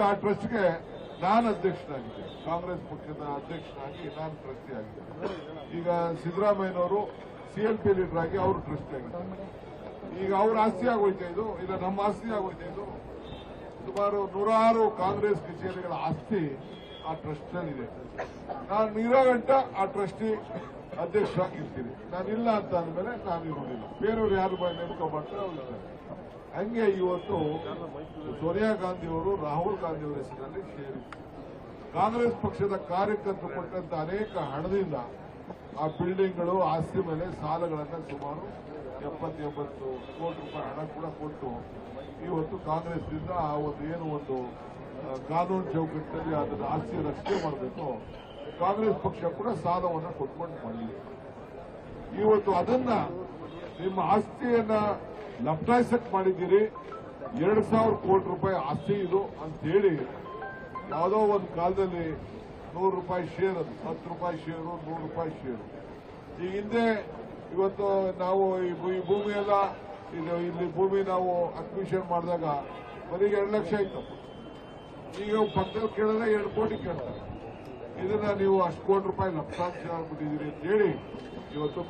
ಆ ಟ್ರಸ್ಟ್ಗೆ ನಾನು ಅಧ್ಯಕ್ಷನಾಗಿದ್ದೆ, ಕಾಂಗ್ರೆಸ್ ಪಕ್ಷದ ಅಧ್ಯಕ್ಷನಾಗಿ ನಾನು ಟ್ರಸ್ಟಿ ಆಗಿದ್ದೆ. ಈಗ ಸಿದ್ದರಾಮಯ್ಯನವರು CLP ಲೀಡರ್ ಆಗಿ ಅವರು ಟ್ರಸ್ಟಿ ಆಗಿದ್ದಾರೆ. ಈಗ ಅವ್ರ ಆಸ್ತಿ ಆಗೋಯ್ತಾ ಇದು, ಇಲ್ಲ ನಮ್ಮ ಆಸ್ತಿ ಆಗೋಯ್ತಾ ಇದು. ಸುಮಾರು 100 ಕಾಂಗ್ರೆಸ್ ಕಚೇರಿಗಳ ಆಸ್ತಿ ಆ ಟ್ರಸ್ಟ್ ಇದೆ. ನಾನು ಇರೋ ಗಂಟ ಆ ಟ್ರಸ್ಟಿ ಅಧ್ಯಕ್ಷರಾಗಿರ್ತೀನಿ. ನಾನಿಲ್ಲ ಅಂತ ಅಂದ್ಮೇಲೆ ನಾನು ಇರೋದಿಲ್ಲ. ಬೇರೆಯವ್ರು ಯಾರು ನೇಮಕೊಂಡ್ರೆ ಅವ್ರು. ಹಂಗೆ ಇವತ್ತು ಸೋನಿಯಾ ಗಾಂಧಿ ಅವರು ರಾಹುಲ್ ಗಾಂಧಿ ಅವರ ಹೆಸರಿನಲ್ಲಿ ಸೇರಿ ಕಾಂಗ್ರೆಸ್ ಪಕ್ಷದ ಕಾರ್ಯಕರ್ತರು ಕೊಟ್ಟಂತ ಅನೇಕ ಹಣದಿಂದ ಆ ಬಿಲ್ಡಿಂಗ್ಗಳು ಆಸ್ತಿ ಮೇಲೆ ಸಾಲಗಳನ್ನು ಸುಮಾರು 70-80 ಕೋಟಿ ರೂಪಾಯಿ ಹಣ ಕೂಡ ಕೊಟ್ಟು ಇವತ್ತು ಕಾಂಗ್ರೆಸ್ನಿಂದ ಆ ಒಂದು ಕಾನೂನು ಚೌಕಟ್ಟಿನಲ್ಲಿ ಅದನ್ನು ಆಸ್ತಿ ರಕ್ಷಣೆ ಮಾಡಬೇಕು. ಕಾಂಗ್ರೆಸ್ ಪಕ್ಷ ಕೂಡ ಸಾಲವನ್ನು ಕೊಟ್ಕೊಂಡು ಬಂದಿದೆ. ಇವತ್ತು ಅದನ್ನ ನಿಮ್ಮ ಆಸ್ತಿಯನ್ನ ಲಪ್ಟಾಯಿಸಕ್ ಮಾಡಿದ್ದೀರಿ. 2,000 ಕೋಟಿ ರೂಪಾಯಿ ಆಸ್ತಿ ಇದು ಅಂತೇಳಿ ಯಾವುದೋ ಒಂದು ಕಾಲದಲ್ಲಿ 100 ರೂಪಾಯಿ ಶೇರ್, ಅದು 10 ರೂಪಾಯಿ ಶೇರು, 100 ರೂಪಾಯಿ ಶೇರು. ಈ ಹಿಂದೆ ಇವತ್ತು ನಾವು ಈ ಭೂಮಿಯೆಲ್ಲ ಇಲ್ಲಿ ಭೂಮಿ ನಾವು ಅಕ್ವಿಷನ್ ಮಾಡಿದಾಗ ಬರೀ 2 ಲಕ್ಷ ಇತ್ತು. ಈಗ ಪಕ್ಕದಲ್ಲಿ ಕೇಳಿದ್ರೆ 2 ಕೋಟಿ ಕೇಳ್ತಾರೆ. ಇದನ್ನ ನೀವು ಅಷ್ಟು ಕೋಟಿ ರೂಪಾಯಿ ಲಕ್ಷಾಂಶ ಆಗ್ಬಿಟ್ಟಿದ್ದೀರಿ ಅಂತ ಹೇಳಿ ಇವತ್ತು